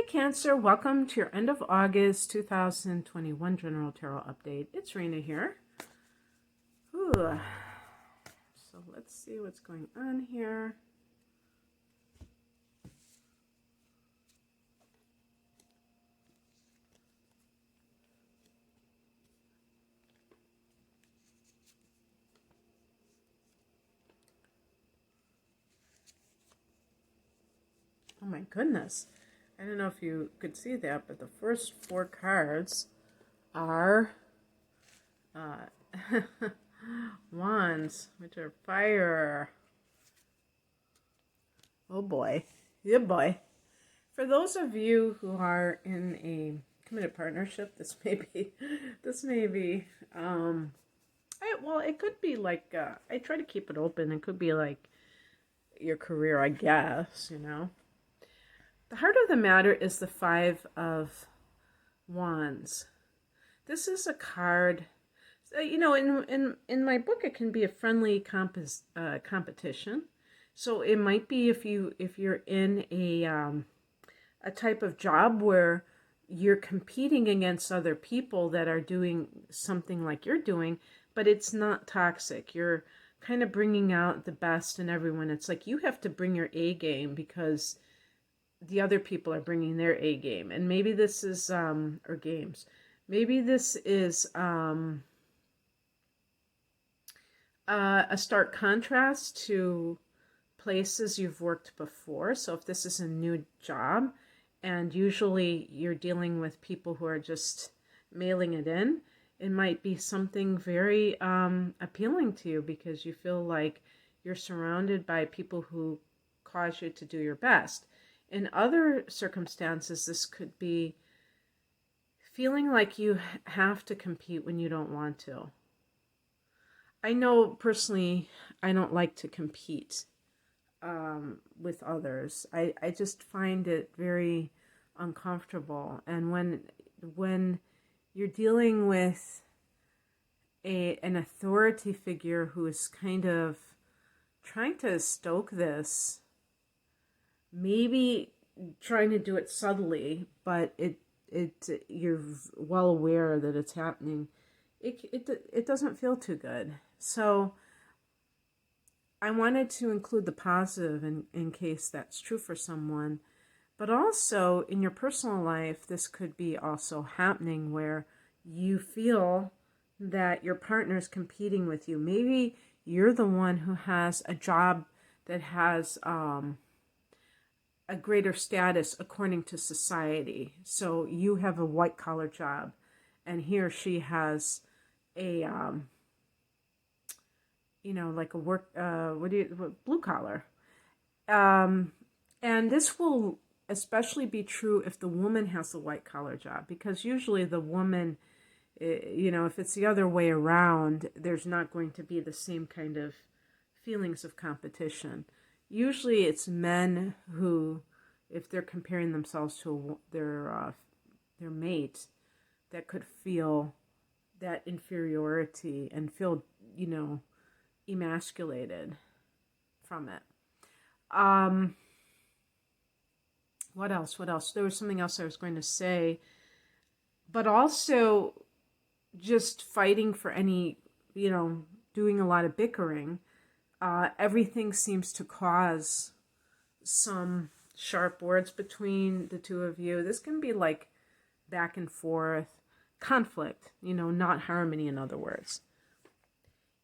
Cancer, welcome to your end of August 2021 General Tarot Update. It's Rena here. Ooh. So let's see what's going on here. Oh my goodness. I don't know if you could see that, but the first four cards are wands, which are fire. Oh boy. Yeah, boy. For those of you who are in a committed partnership, this may be, well, it could be like, I try to keep it open. It could be like your career, I guess, you know. The heart of the matter is the Five of Wands. This is a card, you know, in my book, it can be a friendly competition. So it might be if you're in a type of job where you're competing against other people that are doing something like you're doing, but it's not toxic. You're kind of bringing out the best in everyone. It's like you have to bring your A game because the other people are bringing their A game. And maybe this is, or games. Maybe this is a stark contrast to places you've worked before. So if this is a new job, and usually you're dealing with people who are just mailing it in, it might be something very appealing to you because you feel like you're surrounded by people who cause you to do your best. In other circumstances, this could be feeling like you have to compete when you don't want to. I know personally, I don't like to compete with others. I just find it very uncomfortable. And when you're dealing with an authority figure who is kind of trying to stoke this, maybe trying to do it subtly, but you're well aware that it's happening. It doesn't feel too good. So I wanted to include the positive in case that's true for someone. But also in your personal life, this could be also happening where you feel that your partner is competing with you. Maybe you're the one who has a job that has a greater status according to society. So you have a white collar job and he or she has a you know, like a work blue collar. And this will especially be true if the woman has a white collar job, because usually the woman, you know, if it's the other way around, there's not going to be the same kind of feelings of competition. Usually it's men who, if they're comparing themselves to their mate, that could feel that inferiority and feel, you know, emasculated from it. What else? There was something else I was going to say, but also just fighting for any, you know, doing a lot of bickering. Everything seems to cause some sharp words between the two of you. This can be like back and forth conflict, you know, not harmony, in other words.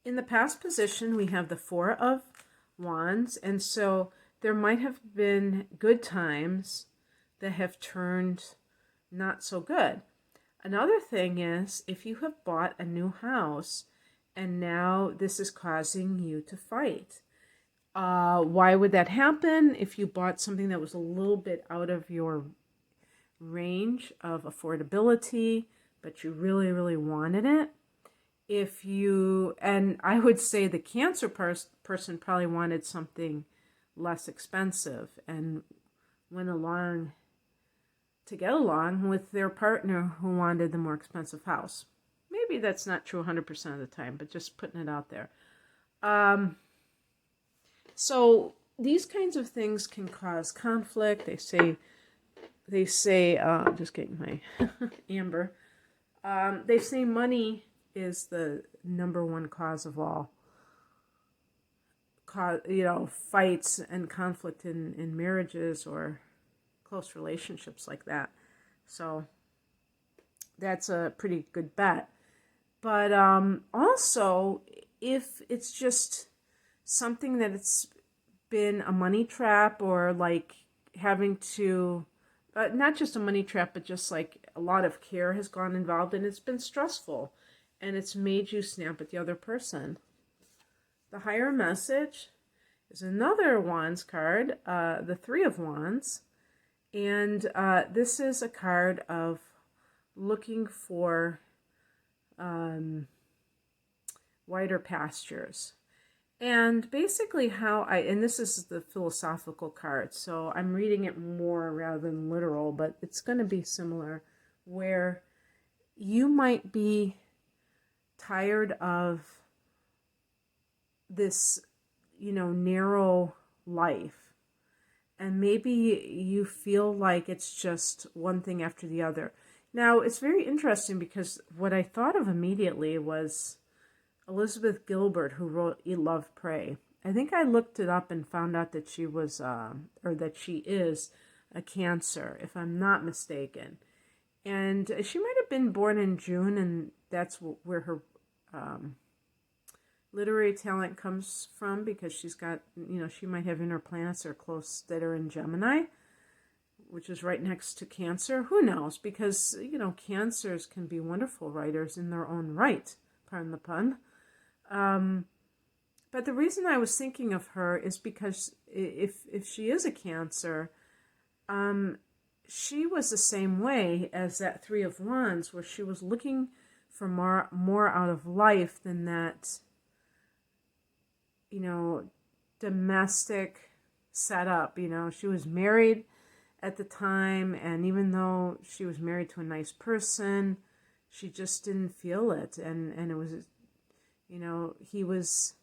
In the past position, we have the Four of Wands, and so there might have been good times that have turned not so good. Another thing is, if you have bought a new house and now this is causing you to fight. Why would that happen? If you bought something that was a little bit out of your range of affordability, but you really, really wanted it. And I would say the Cancer person probably wanted something less expensive and went along to get along with their partner who wanted the more expensive house. Maybe that's not true 100% of the time, but just putting it out there. So these kinds of things can cause conflict. They say they say, just getting my amber, they say money is the number one cause of all, fights and conflict in marriages or close relationships like that. So that's a pretty good bet. But also, if it's just something that it's been a money trap, or like having to, not just a money trap, but just like a lot of care has gone involved and it's been stressful and it's made you snap at the other person. The higher message is another Wands card, the Three of Wands. And this is a card of looking for wider pastures. And basically and this is the philosophical card, so I'm reading it more rather than literal, but it's going to be similar, where you might be tired of this, narrow life. And maybe you feel like it's just one thing after the other. Now, it's very interesting because what I thought of immediately was Elizabeth Gilbert, who wrote Eat, Love, Pray. I think I looked it up and found out that she was, or that she is a Cancer, if I'm not mistaken. And she might have been born in June, and that's where her literary talent comes from, because she's got, she might have inner planets or close that are in Gemini, which is right next to Cancer. Who knows? Because, Cancers can be wonderful writers in their own right, pardon the pun. But the reason I was thinking of her is because if she is a Cancer, she was the same way as that Three of Wands, where she was looking for more out of life than that, domestic setup. She was married at the time, and even though she was married to a nice person, she just didn't feel it. And it was, he was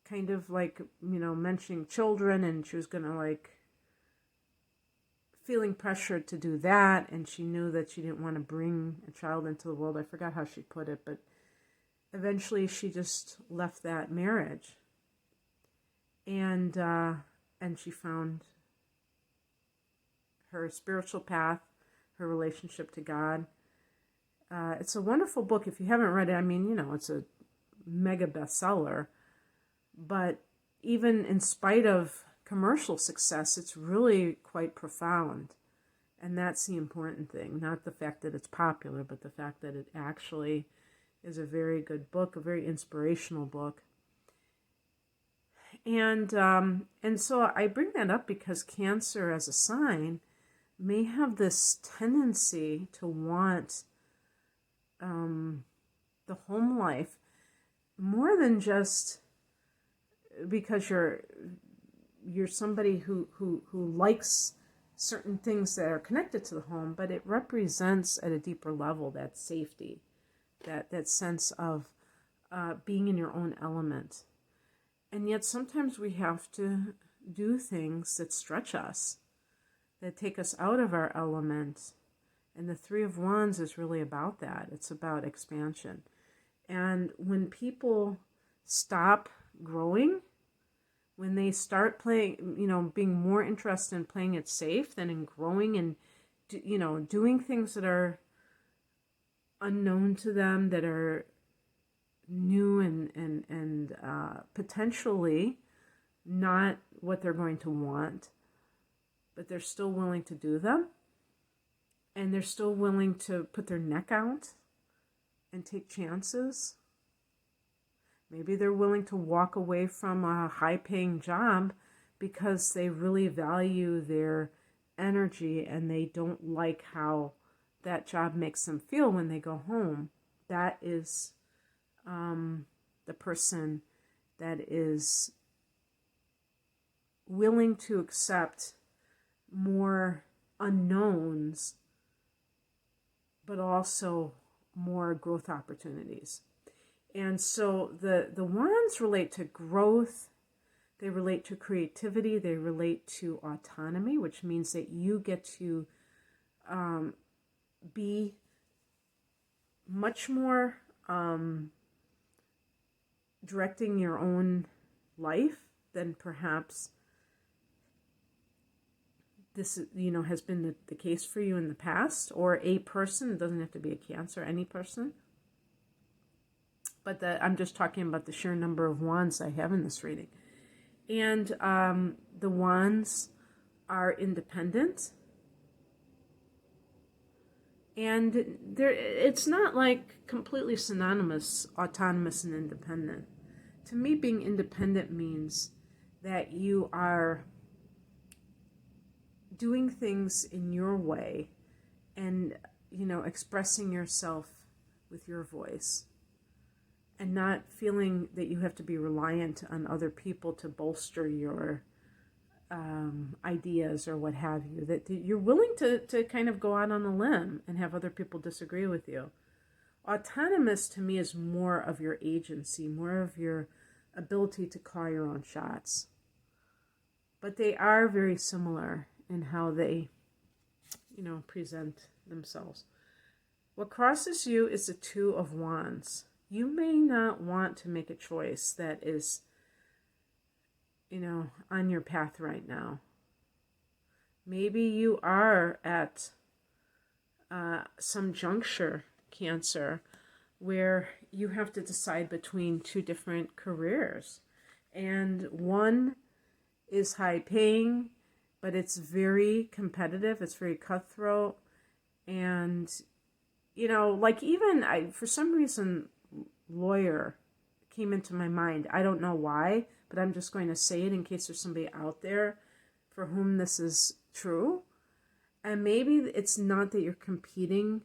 kind of like, mentioning children, and she was going to feeling pressured to do that, and she knew that she didn't want to bring a child into the world. I forgot how she put it, but eventually she just left that marriage, and she found her spiritual path, her relationship to God. It's a wonderful book. If you haven't read it, it's a mega bestseller, but even in spite of commercial success, it's really quite profound. And that's the important thing, not the fact that it's popular, but the fact that it actually is a very good book, a very inspirational book. And so I bring that up because Cancer as a sign may have this tendency to want the home life more than just because you're somebody who likes certain things that are connected to the home, but it represents at a deeper level that safety, that sense of being in your own element. And yet sometimes we have to do things that stretch us, that take us out of our element. And the Three of Wands is really about that. It's about expansion. And when people stop growing, when they start playing, being more interested in playing it safe than in growing and, doing things that are unknown to them, that are new and potentially not what they're going to want, but they're still willing to do them, and they're still willing to put their neck out and take chances. Maybe they're willing to walk away from a high-paying job because they really value their energy and they don't like how that job makes them feel when they go home. That is the person that is willing to accept more unknowns, but also more growth opportunities. And so the wands relate to growth, They relate to creativity. They relate to autonomy, which means that you get to be much more directing your own life than perhaps this, has been the case for you in the past, or a person. It doesn't have to be a Cancer, any person. But I'm just talking about the sheer number of wands I have in this reading. And the wands are independent. And it's not like completely synonymous, autonomous and independent. To me, being independent means that you are doing things in your way and, expressing yourself with your voice and not feeling that you have to be reliant on other people to bolster your ideas or what have you, that you're willing to kind of go out on a limb and have other people disagree with you. Autonomous to me is more of your agency, more of your ability to call your own shots. But they are very similar in how they, present themselves. What crosses you is the Two of Wands. You may not want to make a choice that is, on your path right now. Maybe you are at some juncture, Cancer, where you have to decide between two different careers. And one is high paying, but it's very competitive. It's very cutthroat. And, for some reason, lawyer came into my mind. I don't know why, but I'm just going to say it in case there's somebody out there for whom this is true. And maybe it's not that you're competing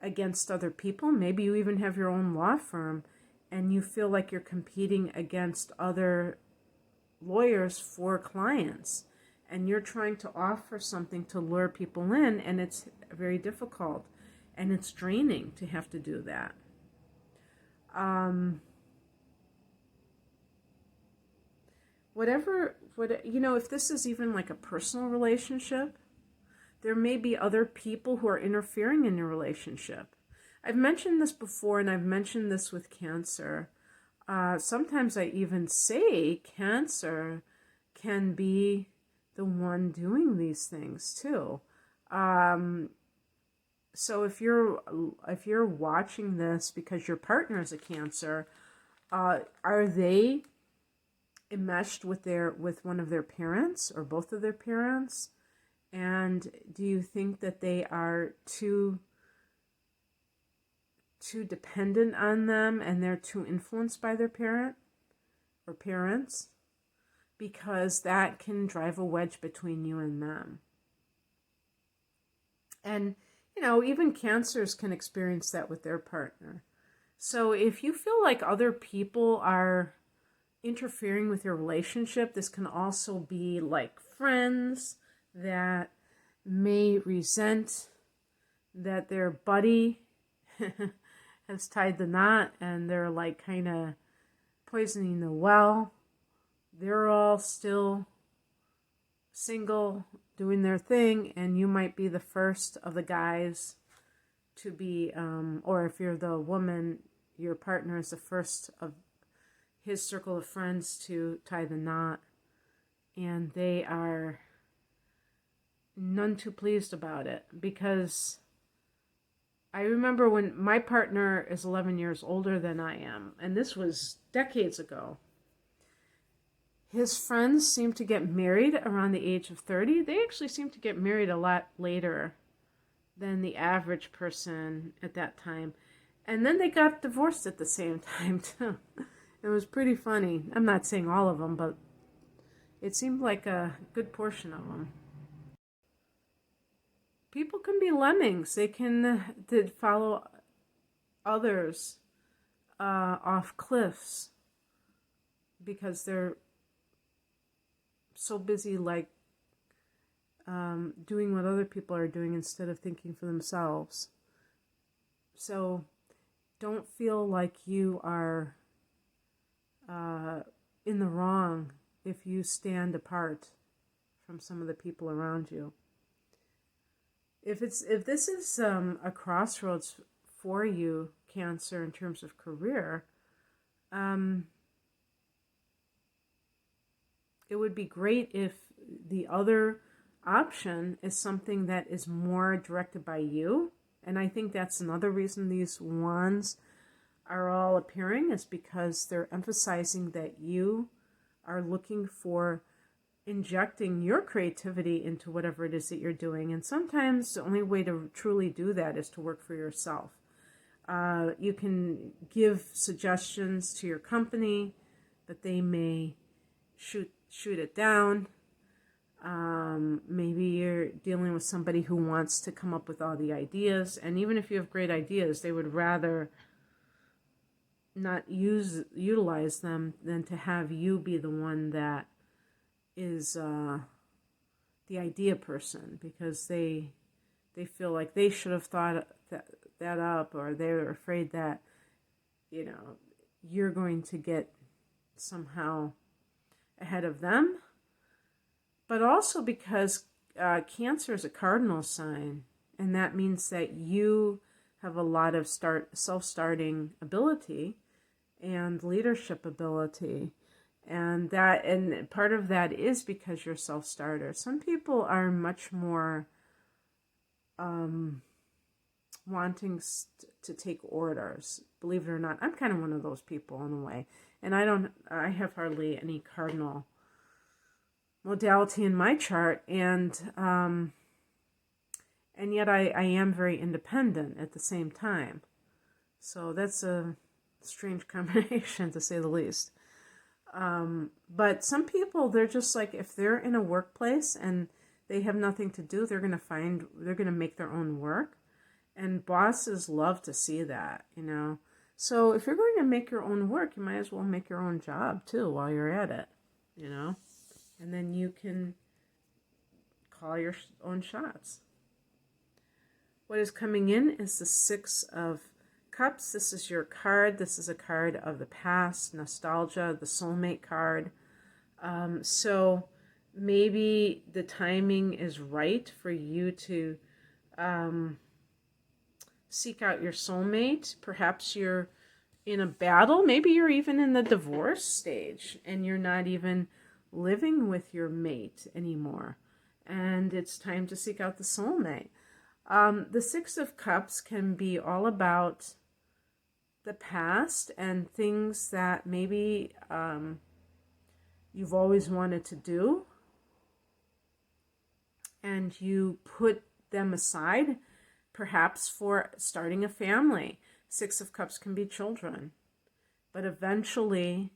against other people. Maybe you even have your own law firm and you feel like you're competing against other lawyers for clients. And you're trying to offer something to lure people in, and it's very difficult. And it's draining to have to do that. If this is even like a personal relationship, there may be other people who are interfering in your relationship. I've mentioned this before, and I've mentioned this with Cancer. Sometimes I even say Cancer can be the one doing these things too. So if you're watching this because your partner is a Cancer, are they enmeshed with one of their parents or both of their parents? And do you think that they are too dependent on them and they're too influenced by their parent or parents? Because that can drive a wedge between you and them. And even Cancers can experience that with their partner. So if you feel like other people are interfering with your relationship, this can also be like friends that may resent that their buddy has tied the knot and they're like kind of poisoning the well. They're all still single, doing their thing, and you might be the first of the guys to be, or if you're the woman, your partner is the first of his circle of friends to tie the knot, and they are none too pleased about it. Because I remember when my partner is 11 years older than I am, and this was decades ago. His friends seem to get married around the age of 30. They actually seem to get married a lot later than the average person at that time. And then they got divorced at the same time, too. It was pretty funny. I'm not saying all of them, but it seemed like a good portion of them. People can be lemmings. They can follow others off cliffs because they're so busy doing what other people are doing instead of thinking for themselves. So don't feel like you are in the wrong if you stand apart from some of the people around you. If this is a crossroads for you, Cancer, in terms of career, it would be great if the other option is something that is more directed by you. And I think that's another reason these wands are all appearing, is because they're emphasizing that you are looking for injecting your creativity into whatever it is that you're doing. And sometimes the only way to truly do that is to work for yourself. You can give suggestions to your company, but they may shoot it down. Maybe you're dealing with somebody who wants to come up with all the ideas, and even if you have great ideas, they would rather not utilize them than to have you be the one that is the idea person, because they feel like they should have thought that up, or they're afraid that you're going to get somehow ahead of them. But also because Cancer is a cardinal sign, and that means that you have a lot of self-starting ability and leadership ability. And part of that is because you're self-starter. Some people are much more wanting to take orders. Believe it or not, I'm kind of one of those people in a way. And I have hardly any cardinal modality in my chart, and yet I am very independent at the same time. So that's a strange combination, to say the least. But some people, they're just like, if they're in a workplace and they have nothing to do, they're going to make their own work. And bosses love to see that, So if you're going to make your own work, you might as well make your own job too while you're at it, And then you can call your own shots. What is coming in is the Six of Cups. This is your card. This is a card of the past, nostalgia, the soulmate card. So maybe the timing is right for you to seek out your soulmate. Perhaps you're in a battle. Maybe you're even in the divorce stage and you're not even living with your mate anymore, and it's time to seek out the soulmate. The Six of Cups can be all about the past and things that maybe you've always wanted to do, and you put them aside, perhaps for starting a family. Six of Cups can be children, but eventually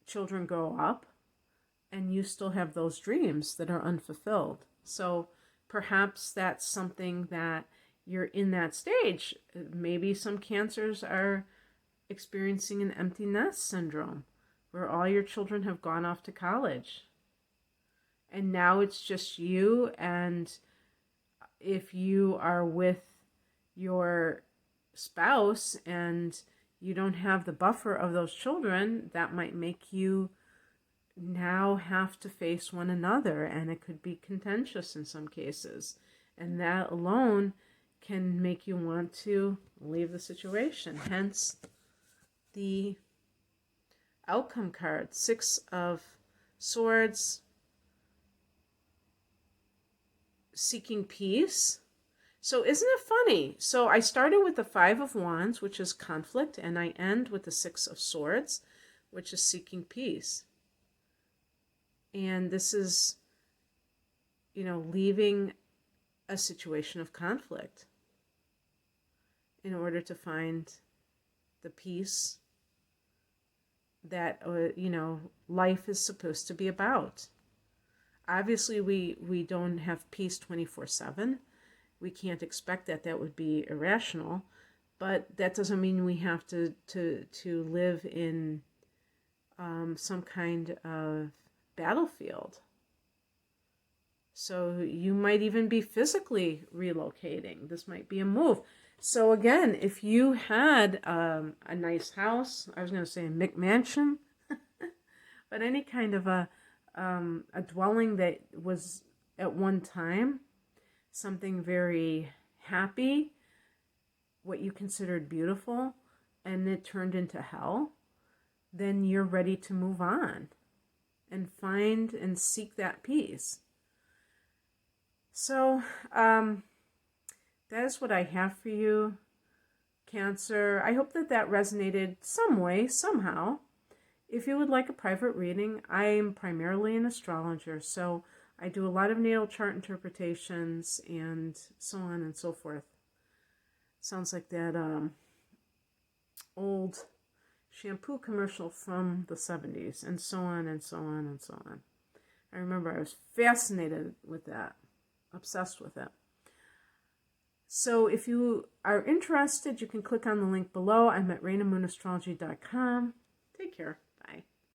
children grow up and you still have those dreams that are unfulfilled. So perhaps that's something that you're in that stage. Maybe some Cancers are experiencing an empty nest syndrome, where all your children have gone off to college. And now it's just you, and if you are with your spouse and you don't have the buffer of those children, that might make you now have to face one another, and it could be contentious in some cases. And that alone can make you want to leave the situation. Hence the outcome card, Six of Swords, seeking peace. So isn't it funny? So I started with the Five of Wands, which is conflict, and I end with the Six of Swords, which is seeking peace. And this is, leaving a situation of conflict in order to find the peace that, life is supposed to be about. Obviously, we don't have peace 24/7. We can't expect that. That would be irrational. But that doesn't mean we have to live in some kind of battlefield. So you might even be physically relocating. This might be a move. So again, if you had a nice house, I was going to say a McMansion, but any kind of a dwelling that was at one time something very happy, what you considered beautiful, and it turned into hell, then you're ready to move on and find and seek that peace. So that is what I have for you, Cancer. I hope that that resonated some way, somehow. If you would like a private reading, I am primarily an astrologer, so I do a lot of natal chart interpretations and so on and so forth. Sounds like that old shampoo commercial from the 70s, and so on and so on and so on. I remember I was fascinated with that, obsessed with it. So if you are interested, you can click on the link below. I'm at rainamoonastrology.com. Take care.